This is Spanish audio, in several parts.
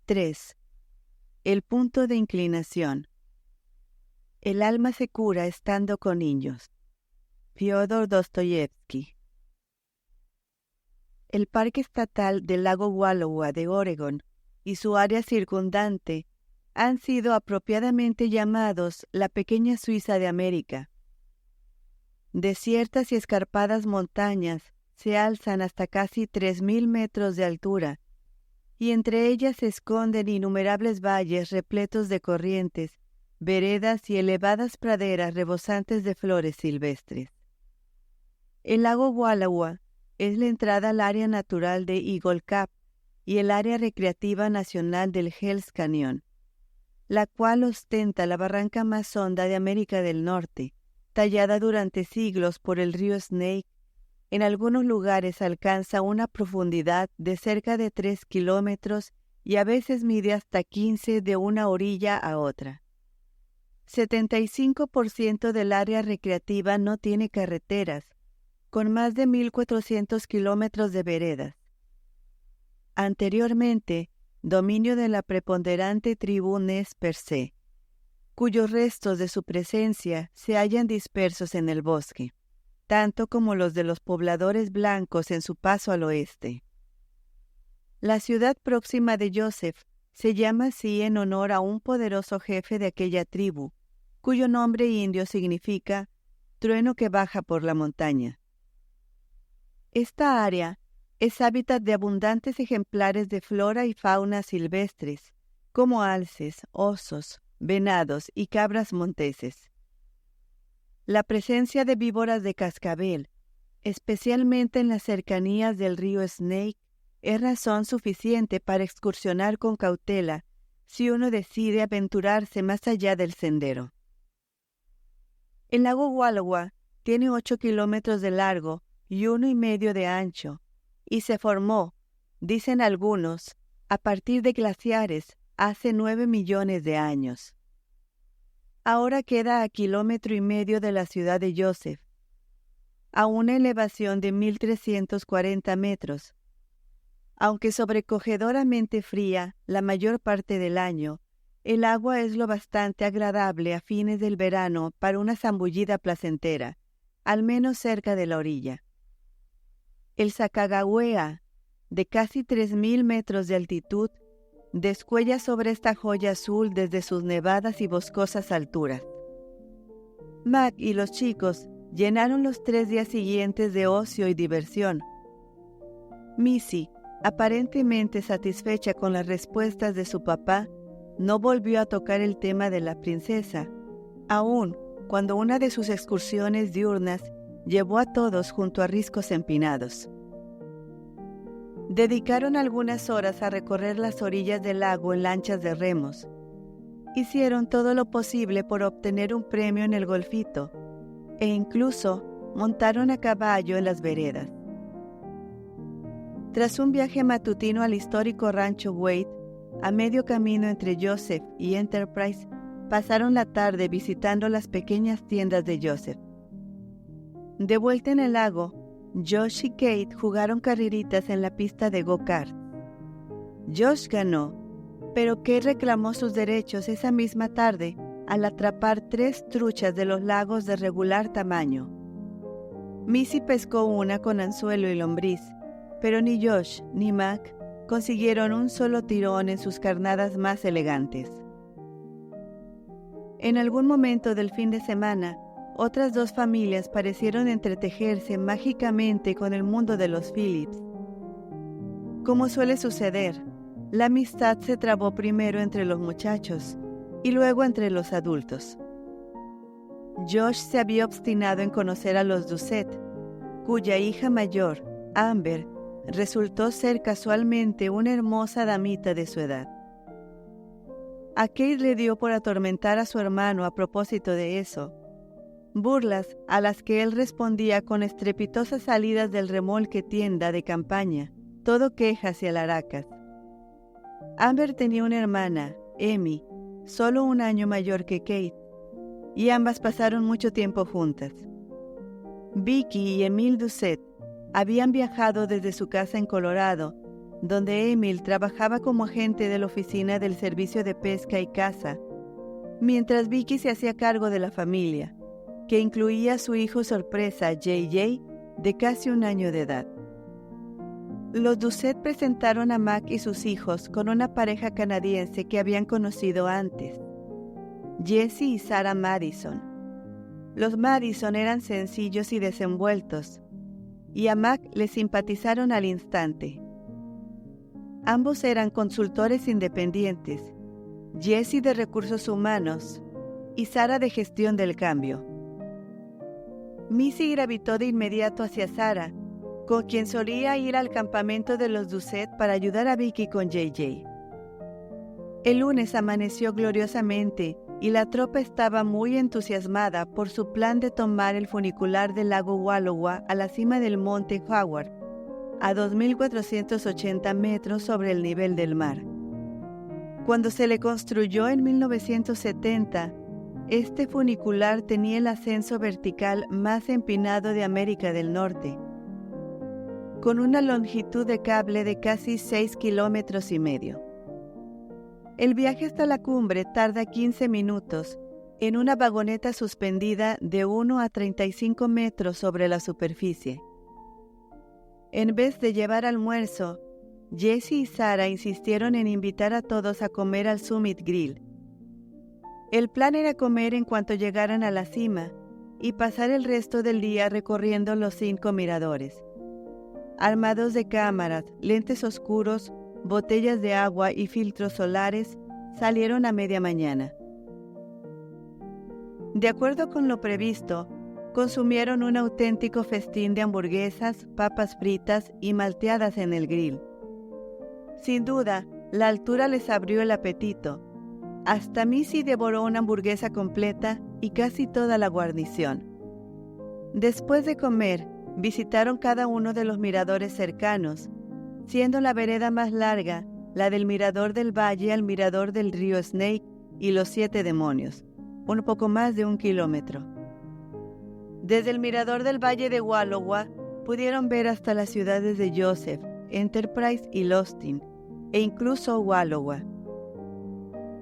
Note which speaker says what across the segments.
Speaker 1: 3. El punto de inclinación. El alma se cura estando con niños. Fyodor Dostoyevsky. El Parque Estatal del Lago Wallowa de Oregón y su área circundante han sido apropiadamente llamados la pequeña Suiza de América. Desiertas y escarpadas montañas se alzan hasta casi 3.000 metros de altura, y entre ellas se esconden innumerables valles repletos de corrientes, veredas y elevadas praderas rebosantes de flores silvestres. El lago Wallowa es la entrada al área natural de Eagle Cap y el área recreativa nacional del Hells Canyon, la cual ostenta la barranca más honda de América del Norte, tallada durante siglos por el río Snake. En algunos lugares alcanza una profundidad de cerca de 3 kilómetros y a veces mide hasta 15 de una orilla a otra. 75% del área recreativa no tiene carreteras, con más de 1.400 kilómetros de veredas. Anteriormente, dominio de la preponderante tribu Nez Percé, cuyos restos de su presencia se hallan dispersos en el bosque, tanto como los de los pobladores blancos en su paso al oeste. La ciudad próxima de Joseph se llama así en honor a un poderoso jefe de aquella tribu, cuyo nombre indio significa trueno que baja por la montaña. Esta área es hábitat de abundantes ejemplares de flora y fauna silvestres, como alces, osos, venados y cabras monteses. La presencia de víboras de cascabel, especialmente en las cercanías del río Snake, es razón suficiente para excursionar con cautela si uno decide aventurarse más allá del sendero. El lago Wallowa tiene 8 kilómetros de largo y 1,5 de ancho, y se formó, dicen algunos, a partir de glaciares hace 9 millones de años. Ahora queda a 1,5 kilómetros de la ciudad de Joseph, a una elevación de 1.340 metros. Aunque sobrecogedoramente fría la mayor parte del año, el agua es lo bastante agradable a fines del verano para una zambullida placentera, al menos cerca de la orilla. El Sacagawea, de casi 3.000 metros de altitud, descuella sobre esta joya azul desde sus nevadas y boscosas alturas. Mac y los chicos llenaron los 3 días siguientes de ocio y diversión. Missy, aparentemente satisfecha con las respuestas de su papá, no volvió a tocar el tema de la princesa, aun cuando una de sus excursiones diurnas llevó a todos junto a riscos empinados. Dedicaron algunas horas a recorrer las orillas del lago en lanchas de remos. Hicieron todo lo posible por obtener un premio en el golfito, e incluso montaron a caballo en las veredas. Tras un viaje matutino al histórico rancho Wade, a medio camino entre Joseph y Enterprise, pasaron la tarde visitando las pequeñas tiendas de Joseph. De vuelta en el lago, Josh y Kate jugaron carreritas en la pista de go-kart. Josh ganó, pero Kate reclamó sus derechos esa misma tarde al atrapar 3 truchas de los lagos de regular tamaño. Missy pescó una con anzuelo y lombriz, pero ni Josh ni Mac consiguieron un solo tirón en sus carnadas más elegantes. En algún momento del fin de semana, otras 2 familias parecieron entretejerse mágicamente con el mundo de los Phillips. Como suele suceder, la amistad se trabó primero entre los muchachos y luego entre los adultos. Josh se había obstinado en conocer a los Doucet, cuya hija mayor, Amber, resultó ser casualmente una hermosa damita de su edad. A Kate le dio por atormentar a su hermano a propósito de eso, burlas a las que él respondía con estrepitosas salidas del remolque tienda de campaña, todo quejas y alaracas. Amber tenía una hermana, Emmy, solo 1 año mayor que Kate, y ambas pasaron mucho tiempo juntas. Vicky y Emile Doucet habían viajado desde su casa en Colorado, donde Emil trabajaba como agente de la oficina del Servicio de Pesca y Caza, mientras Vicky se hacía cargo de la familia, que incluía a su hijo sorpresa, JJ, de casi 1 año de edad. Los Doucet presentaron a Mac y sus hijos con una pareja canadiense que habían conocido antes, Jesse y Sarah Madison. Los Madison eran sencillos y desenvueltos, y a Mac le simpatizaron al instante. Ambos eran consultores independientes, Jesse de recursos humanos y Sarah de gestión del cambio. Missy gravitó de inmediato hacia Sarah, con quien solía ir al campamento de los Doucet para ayudar a Vicky con JJ. El lunes amaneció gloriosamente y la tropa estaba muy entusiasmada por su plan de tomar el funicular del lago Wallowa a la cima del monte Howard, a 2.480 metros sobre el nivel del mar. Cuando se le construyó en 1970, este funicular tenía el ascenso vertical más empinado de América del Norte, con una longitud de cable de casi 6,5 kilómetros. El viaje hasta la cumbre tarda 15 minutos en una vagoneta suspendida de 1 a 35 metros sobre la superficie. En vez de llevar almuerzo, Jesse y Sarah insistieron en invitar a todos a comer al Summit Grill. El plan era comer en cuanto llegaran a la cima y pasar el resto del día recorriendo los 5 miradores. Armados de cámaras, lentes oscuros, botellas de agua y filtros solares, salieron a media mañana. De acuerdo con lo previsto, consumieron un auténtico festín de hamburguesas, papas fritas y malteadas en el grill. Sin duda, la altura les abrió el apetito. Hasta Missy devoró una hamburguesa completa y casi toda la guarnición. Después de comer, visitaron cada uno de los miradores cercanos, siendo la vereda más larga la del Mirador del Valle al Mirador del río Snake y los 7 Demonios, un poco más de 1 kilómetro. Desde el Mirador del Valle de Wallowa pudieron ver hasta las ciudades de Joseph, Enterprise y Lostin, e incluso Wallowa.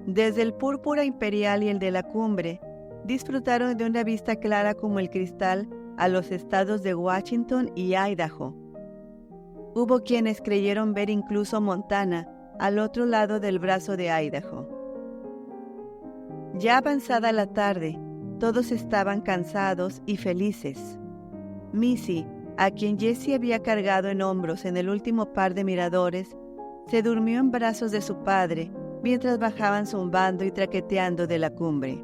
Speaker 1: Desde el Púrpura Imperial y el de la cumbre, disfrutaron de una vista clara como el cristal a los estados de Washington y Idaho. Hubo quienes creyeron ver incluso Montana al otro lado del brazo de Idaho. Ya avanzada la tarde, todos estaban cansados y felices. Missy, a quien Jesse había cargado en hombros en el último par de miradores, se durmió en brazos de su padre mientras bajaban zumbando y traqueteando de la cumbre.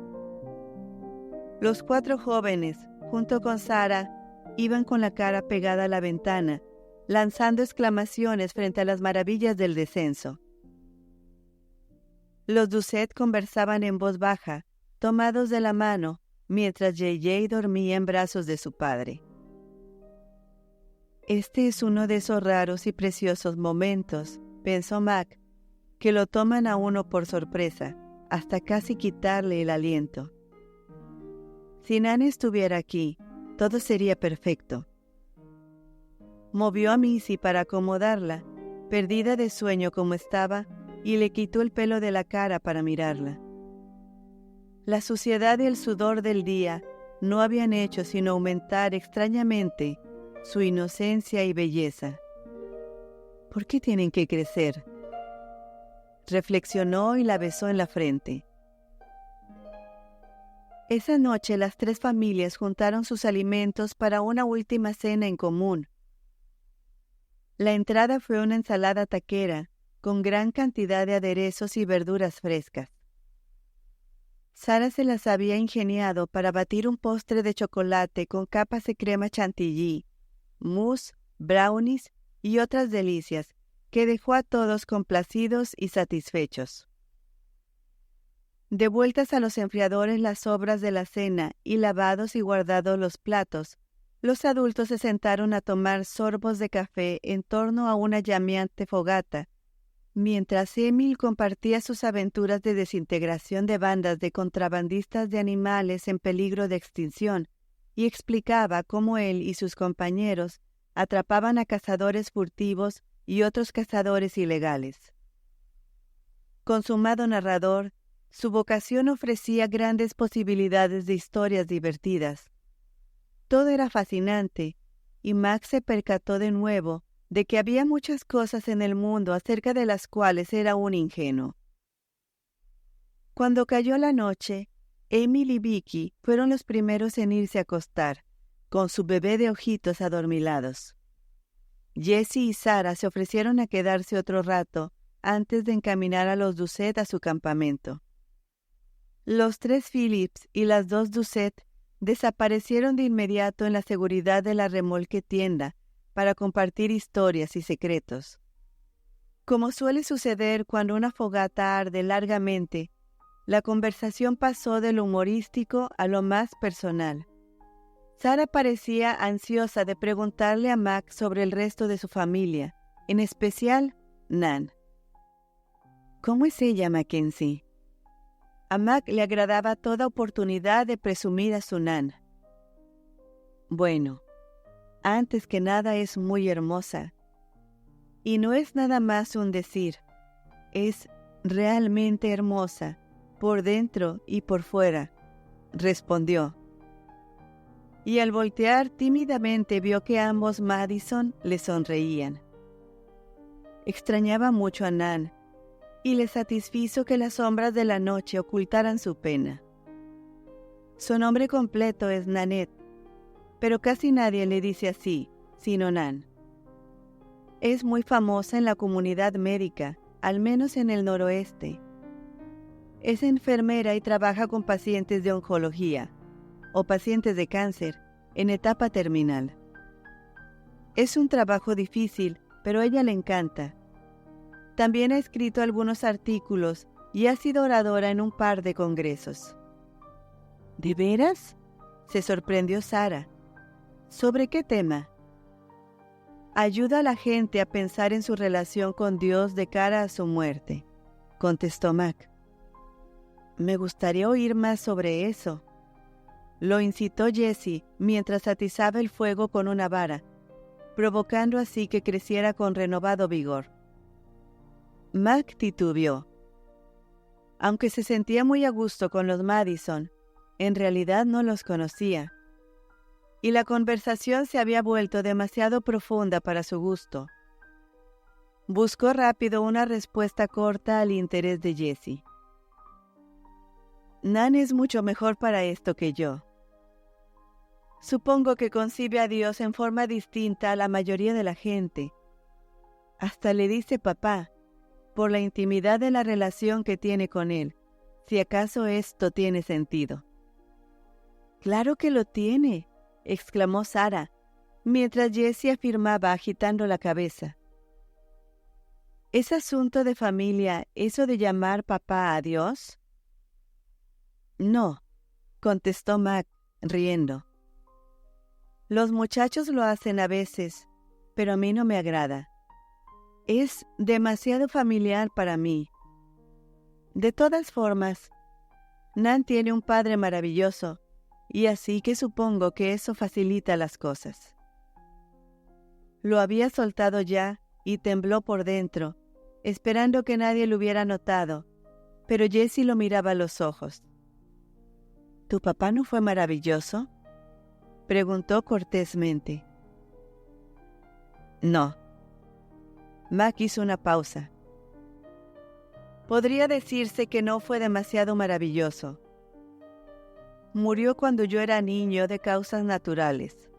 Speaker 1: Los 4 jóvenes, junto con Sarah, iban con la cara pegada a la ventana, lanzando exclamaciones frente a las maravillas del descenso. Los Doucet conversaban en voz baja, tomados de la mano, mientras JJ dormía en brazos de su padre. Este es uno de esos raros y preciosos momentos, pensó Mac, que lo toman a uno por sorpresa, hasta casi quitarle el aliento. Si Nan estuviera aquí, todo sería perfecto. Movió a Missy para acomodarla, perdida de sueño como estaba, y le quitó el pelo de la cara para mirarla. La suciedad y el sudor del día no habían hecho sino aumentar extrañamente su inocencia y belleza. ¿Por qué tienen que crecer? Reflexionó y la besó en la frente. Esa noche las 3 familias juntaron sus alimentos para una última cena en común. La entrada fue una ensalada taquera con gran cantidad de aderezos y verduras frescas. Sarah se las había ingeniado para batir un postre de chocolate con capas de crema chantilly, mousse, brownies y otras delicias que dejó a todos complacidos y satisfechos. Devueltas a los enfriadores las sobras de la cena y lavados y guardados los platos, los adultos se sentaron a tomar sorbos de café en torno a una llameante fogata, mientras Emil compartía sus aventuras de desintegración de bandas de contrabandistas de animales en peligro de extinción y explicaba cómo él y sus compañeros atrapaban a cazadores furtivos y otros cazadores ilegales. Consumado narrador, su vocación ofrecía grandes posibilidades de historias divertidas. Todo era fascinante, y Mac se percató de nuevo de que había muchas cosas en el mundo acerca de las cuales era un ingenuo. Cuando cayó la noche, Emil y Vicky fueron los primeros en irse a acostar, con su bebé de ojitos adormilados. Jessie y Sarah se ofrecieron a quedarse otro rato antes de encaminar a los Doucet a su campamento. Los 3 Phillips y las 2 Doucet desaparecieron de inmediato en la seguridad de la remolque tienda para compartir historias y secretos. Como suele suceder cuando una fogata arde largamente, la conversación pasó de lo humorístico a lo más personal. Sarah parecía ansiosa de preguntarle a Mac sobre el resto de su familia, en especial Nan. ¿Cómo es ella, Mackenzie? A Mac le agradaba toda oportunidad de presumir a su Nan. Bueno, antes que nada es muy hermosa. Y no es nada más un decir, es realmente hermosa, por dentro y por fuera, respondió. Y al voltear tímidamente vio que ambos Madison le sonreían. Extrañaba mucho a Nan, y le satisfizo que las sombras de la noche ocultaran su pena. Su nombre completo es Nanette, pero casi nadie le dice así, sino Nan. Es muy famosa en la comunidad médica, al menos en el noroeste. Es enfermera y trabaja con pacientes de oncología o pacientes de cáncer en etapa terminal. Es un trabajo difícil, pero a ella le encanta. También ha escrito algunos artículos y ha sido oradora en un par de congresos. ¿De veras?, se sorprendió Sarah. ¿Sobre qué tema? Ayuda a la gente a pensar en su relación con Dios de cara a su muerte, contestó Mac. Me gustaría oír más sobre eso. Lo incitó Jessie mientras atizaba el fuego con una vara, provocando así que creciera con renovado vigor. Mac titubeó. Aunque se sentía muy a gusto con los Madison, en realidad no los conocía, y la conversación se había vuelto demasiado profunda para su gusto. Buscó rápido una respuesta corta al interés de Jessie. Nan es mucho mejor para esto que yo. Supongo que concibe a Dios en forma distinta a la mayoría de la gente. Hasta le dice papá, por la intimidad de la relación que tiene con él, si acaso esto tiene sentido. «Claro que lo tiene», exclamó Sarah, mientras Jessie afirmaba agitando la cabeza. ¿Es asunto de familia eso de llamar papá a Dios? No, contestó Mac, riendo. Los muchachos lo hacen a veces, pero a mí no me agrada. Es demasiado familiar para mí. De todas formas, Nan tiene un padre maravilloso, y así que supongo que eso facilita las cosas. Lo había soltado ya y tembló por dentro, esperando que nadie lo hubiera notado, pero Jessie lo miraba a los ojos. ¿Tu papá no fue maravilloso?, preguntó cortésmente. No. Mac hizo una pausa. Podría decirse que no fue demasiado maravilloso. Murió cuando yo era niño de causas naturales.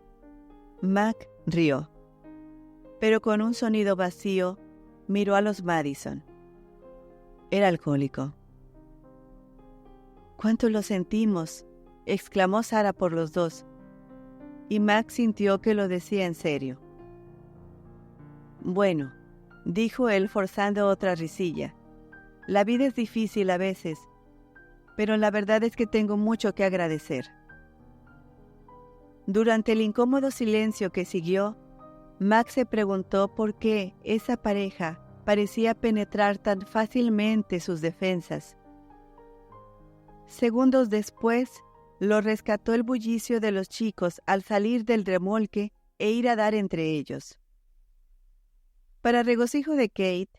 Speaker 1: Mac rió, pero con un sonido vacío miró a los Madison. Era alcohólico. «¿Cuánto lo sentimos?», exclamó Sarah por los dos, y Mac sintió que lo decía en serio. «Bueno», dijo él forzando otra risilla, «la vida es difícil a veces, pero la verdad es que tengo mucho que agradecer». Durante el incómodo silencio que siguió, Mac se preguntó por qué esa pareja parecía penetrar tan fácilmente sus defensas. Segundos después, lo rescató el bullicio de los chicos al salir del remolque e ir a dar entre ellos. Para regocijo de Kate,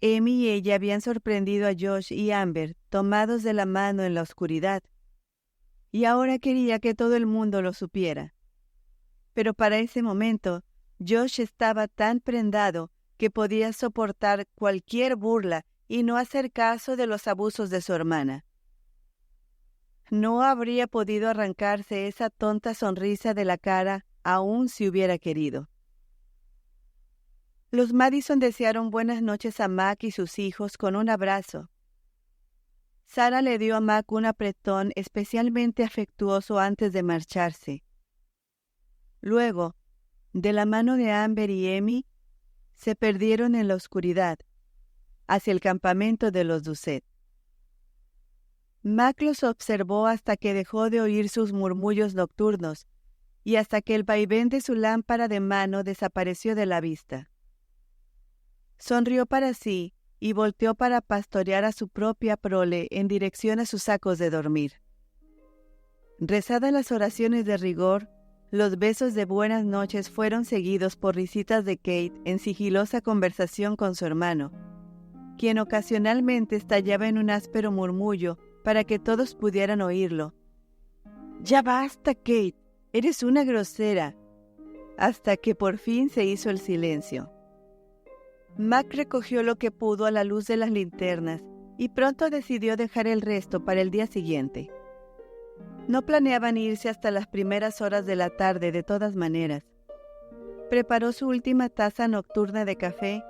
Speaker 1: Amy y ella habían sorprendido a Josh y Amber tomados de la mano en la oscuridad, y ahora quería que todo el mundo lo supiera. Pero para ese momento, Josh estaba tan prendado que podía soportar cualquier burla y no hacer caso de los abusos de su hermana. No habría podido arrancarse esa tonta sonrisa de la cara aun si hubiera querido. Los Madison desearon buenas noches a Mac y sus hijos con un abrazo. Sarah le dio a Mac un apretón especialmente afectuoso antes de marcharse. Luego, de la mano de Amber y Amy, se perdieron en la oscuridad, hacia el campamento de los Doucet. Mac los observó hasta que dejó de oír sus murmullos nocturnos y hasta que el vaivén de su lámpara de mano desapareció de la vista. Sonrió para sí y volteó para pastorear a su propia prole en dirección a sus sacos de dormir. Rezadas las oraciones de rigor, los besos de buenas noches fueron seguidos por risitas de Kate en sigilosa conversación con su hermano, quien ocasionalmente estallaba en un áspero murmullo para que todos pudieran oírlo. «¡Ya basta, Kate! ¡Eres una grosera!», hasta que por fin se hizo el silencio. Mac recogió lo que pudo a la luz de las linternas y pronto decidió dejar el resto para el día siguiente. No planeaban irse hasta las primeras horas de la tarde de todas maneras. Preparó su última taza nocturna de café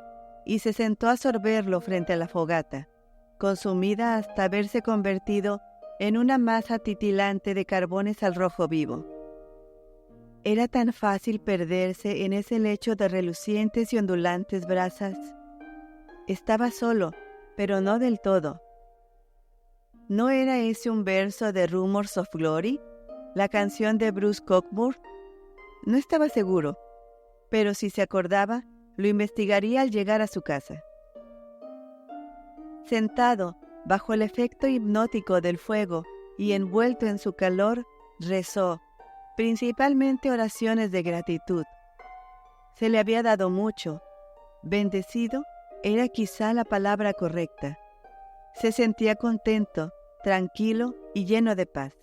Speaker 1: y se sentó a sorberlo frente a la fogata, consumida hasta haberse convertido en una masa titilante de carbones al rojo vivo. Era tan fácil perderse en ese lecho de relucientes y ondulantes brasas. Estaba solo, pero no del todo. ¿No era ese un verso de Rumors of Glory, la canción de Bruce Cockburn? No estaba seguro, pero si se acordaba, lo investigaría al llegar a su casa. Sentado, bajo el efecto hipnótico del fuego y envuelto en su calor, rezó, principalmente oraciones de gratitud. Se le había dado mucho. Bendecido era quizá la palabra correcta. Se sentía contento, tranquilo y lleno de paz.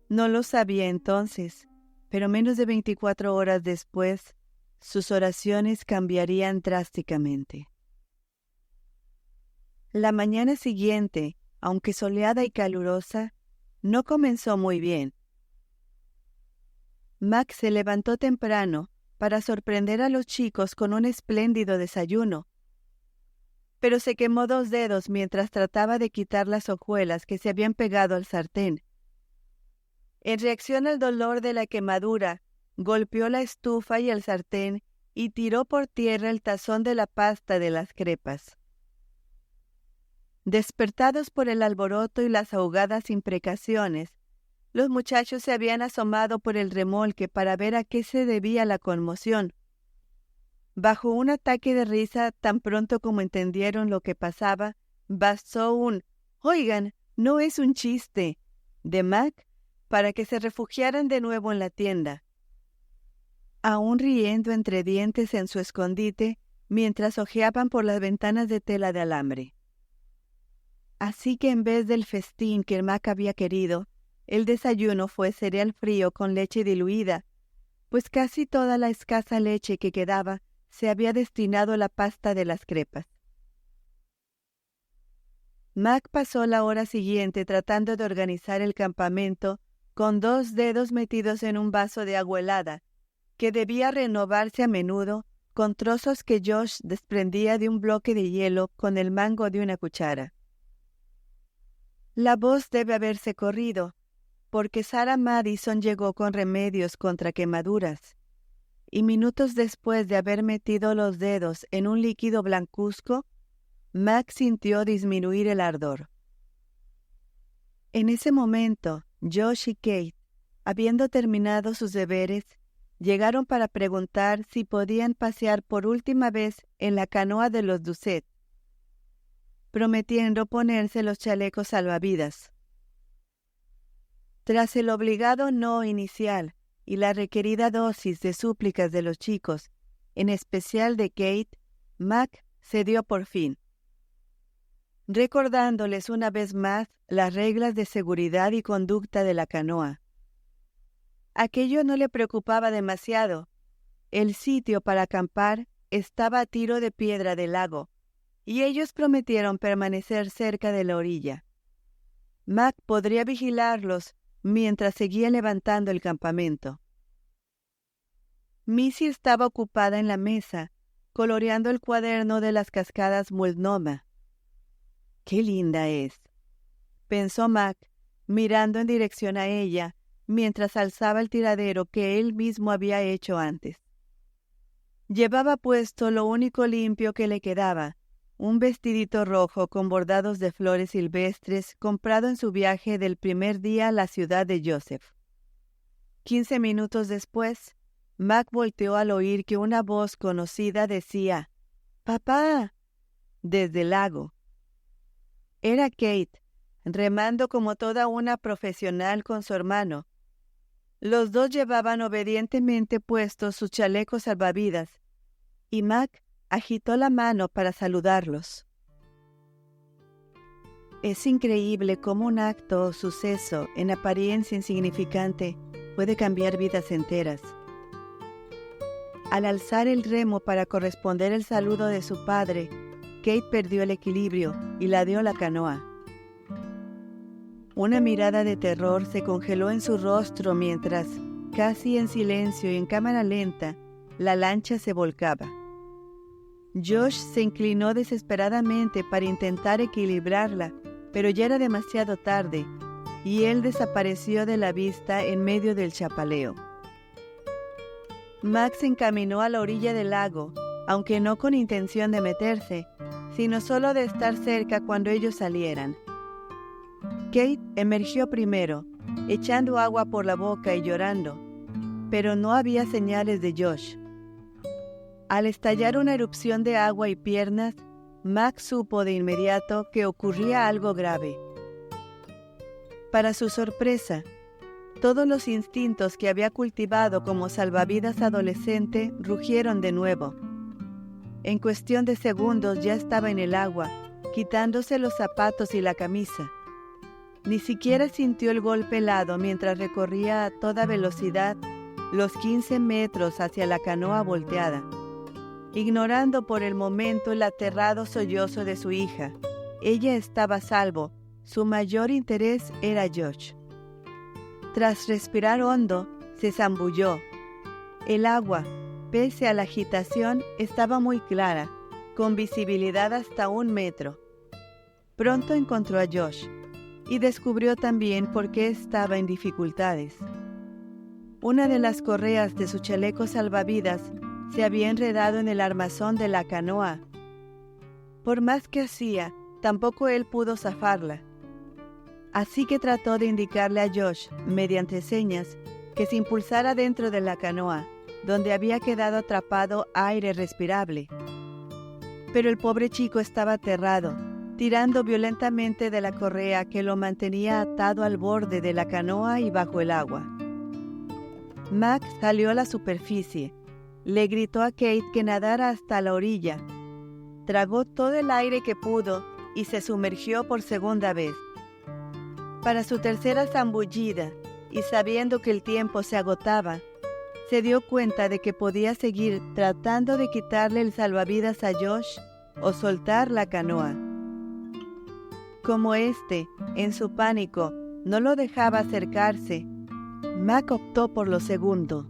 Speaker 1: No lo sabía entonces, pero menos de 24 horas después, sus oraciones cambiarían drásticamente. La mañana siguiente, aunque soleada y calurosa, no comenzó muy bien. Mac se levantó temprano para sorprender a los chicos con un espléndido desayuno, pero se quemó 2 dedos mientras trataba de quitar las hojuelas que se habían pegado al sartén. En reacción al dolor de la quemadura, golpeó la estufa y el sartén y tiró por tierra el tazón de la pasta de las crepas. Despertados por el alboroto y las ahogadas imprecaciones, los muchachos se habían asomado por el remolque para ver a qué se debía la conmoción. Bajo un ataque de risa, tan pronto como entendieron lo que pasaba, bastó un «Oigan, no es un chiste» de Mac para que se refugiaran de nuevo en la tienda, aún riendo entre dientes en su escondite mientras hojeaban por las ventanas de tela de alambre. Así que en vez del festín que Mac había querido, el desayuno fue cereal frío con leche diluida, pues casi toda la escasa leche que quedaba se había destinado a la pasta de las crepas. Mac pasó la hora siguiente tratando de organizar el campamento con 2 dedos metidos en un vaso de agua helada, que debía renovarse a menudo con trozos que Josh desprendía de un bloque de hielo con el mango de una cuchara. La voz debe haberse corrido, porque Sarah Madison llegó con remedios contra quemaduras, y minutos después de haber metido los dedos en un líquido blancuzco, Mac sintió disminuir el ardor. En ese momento, Josh y Kate, habiendo terminado sus deberes, llegaron para preguntar si podían pasear por última vez en la canoa de los Doucet, prometiendo ponerse los chalecos salvavidas. Tras el obligado no inicial y la requerida dosis de súplicas de los chicos, en especial de Kate, Mac cedió por fin, recordándoles una vez más las reglas de seguridad y conducta de la canoa. Aquello no le preocupaba demasiado. El sitio para acampar estaba a tiro de piedra del lago, y ellos prometieron permanecer cerca de la orilla. Mac podría vigilarlos mientras seguía levantando el campamento. Missy estaba ocupada en la mesa, coloreando el cuaderno de las cascadas Multnomah. ¡Qué linda es!, pensó Mac, mirando en dirección a ella, mientras alzaba el tiradero que él mismo había hecho antes. Llevaba puesto lo único limpio que le quedaba, un vestidito rojo con bordados de flores silvestres comprado en su viaje del primer día a la ciudad de Joseph. 15 minutos después, Mac volteó al oír que una voz conocida decía, «¡Papá!», desde el lago. Era Kate, remando como toda una profesional con su hermano. Los dos llevaban obedientemente puestos sus chalecos salvavidas, y Mac agitó la mano para saludarlos. Es increíble cómo un acto o suceso en apariencia insignificante puede cambiar vidas enteras. Al alzar el remo para corresponder el saludo de su padre, Kate perdió el equilibrio y ladeó la canoa. Una mirada de terror se congeló en su rostro mientras, casi en silencio y en cámara lenta, la lancha se volcaba. Josh se inclinó desesperadamente para intentar equilibrarla, pero ya era demasiado tarde, y él desapareció de la vista en medio del chapaleo. Max se encaminó a la orilla del lago, aunque no con intención de meterse, sino solo de estar cerca cuando ellos salieran. Kate emergió primero, echando agua por la boca y llorando, pero no había señales de Josh. Al estallar una erupción de agua y piernas, Max supo de inmediato que ocurría algo grave. Para su sorpresa, todos los instintos que había cultivado como salvavidas adolescente rugieron de nuevo. En cuestión de segundos ya estaba en el agua, quitándose los zapatos y la camisa. Ni siquiera sintió el golpe helado mientras recorría a toda velocidad los 15 metros hacia la canoa volteada, ignorando por el momento el aterrado sollozo de su hija. Ella estaba a salvo, su mayor interés era Josh. Tras respirar hondo, se zambulló. El agua, pese a la agitación, estaba muy clara, con visibilidad hasta 1 metro. Pronto encontró a Josh, y descubrió también por qué estaba en dificultades. Una de las correas de su chaleco salvavidas se había enredado en el armazón de la canoa. Por más que hacía, tampoco él pudo zafarla. Así que trató de indicarle a Josh, mediante señas, que se impulsara dentro de la canoa, donde había quedado atrapado aire respirable. Pero el pobre chico estaba aterrado, tirando violentamente de la correa que lo mantenía atado al borde de la canoa y bajo el agua. Max salió a la superficie, le gritó a Kate que nadara hasta la orilla, tragó todo el aire que pudo y se sumergió por segunda vez. Para su tercera zambullida, y sabiendo que el tiempo se agotaba, se dio cuenta de que podía seguir tratando de quitarle el salvavidas a Josh o soltar la canoa. Como éste, en su pánico, no lo dejaba acercarse, Mac optó por lo segundo.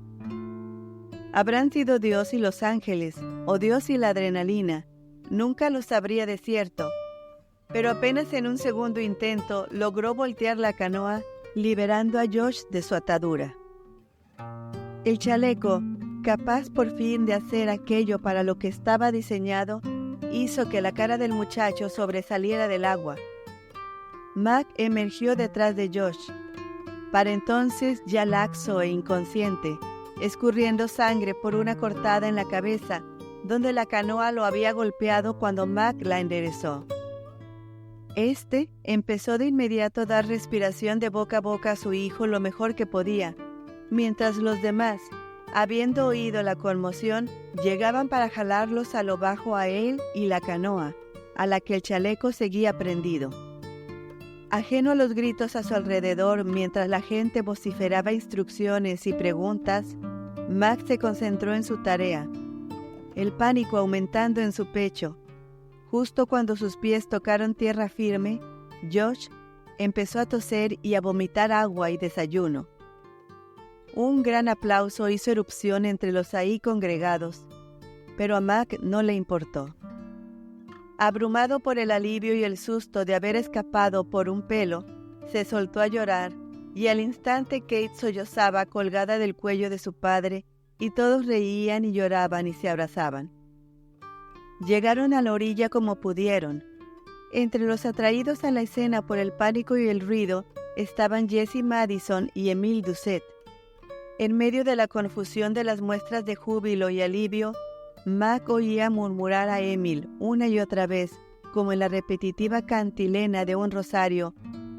Speaker 1: Habrán sido Dios y los ángeles, o Dios y la adrenalina, nunca lo sabría de cierto, pero apenas en un segundo intento logró voltear la canoa, liberando a Josh de su atadura. El chaleco, capaz por fin de hacer aquello para lo que estaba diseñado, hizo que la cara del muchacho sobresaliera del agua. Mac emergió detrás de Josh, para entonces ya laxo e inconsciente, escurriendo sangre por una cortada en la cabeza, donde la canoa lo había golpeado cuando Mac la enderezó. Este empezó de inmediato a dar respiración de boca a boca a su hijo lo mejor que podía, mientras los demás, Habiendo oído la conmoción, llegaban para jalarlos a lo bajo a él y la canoa, a la que el chaleco seguía prendido. Ajeno a los gritos a su alrededor, mientras la gente vociferaba instrucciones y preguntas, Mac se concentró en su tarea, el pánico aumentando en su pecho. Justo cuando sus pies tocaron tierra firme, Josh empezó a toser y a vomitar agua y desayuno. Un gran aplauso hizo erupción entre los ahí congregados, pero a Mac no le importó. Abrumado por el alivio y el susto de haber escapado por un pelo, se soltó a llorar, y al instante Kate sollozaba colgada del cuello de su padre, y todos reían y lloraban y se abrazaban. Llegaron a la orilla como pudieron. Entre los atraídos a la escena por el pánico y el ruido estaban Jessie Madison y Emile Doucet. En medio de la confusión de las muestras de júbilo y alivio, Mac oía murmurar a Emile una y otra vez, como en la repetitiva cantilena de un rosario: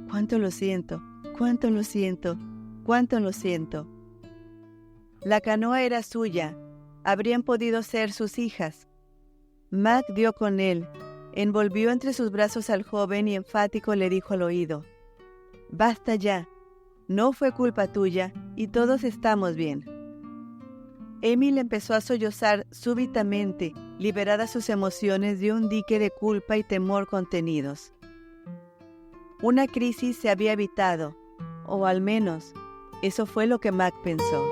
Speaker 1: «Cuánto lo siento, cuánto lo siento, cuánto lo siento». La canoa era suya, habrían podido ser sus hijas. Mac dio con él, envolvió entre sus brazos al joven y enfático le dijo al oído: «Basta ya, no fue culpa tuya y todos estamos bien». Emile empezó a sollozar súbitamente, liberadas sus emociones de un dique de culpa y temor contenidos. Una crisis se había evitado, o al menos, eso fue lo que Mac pensó.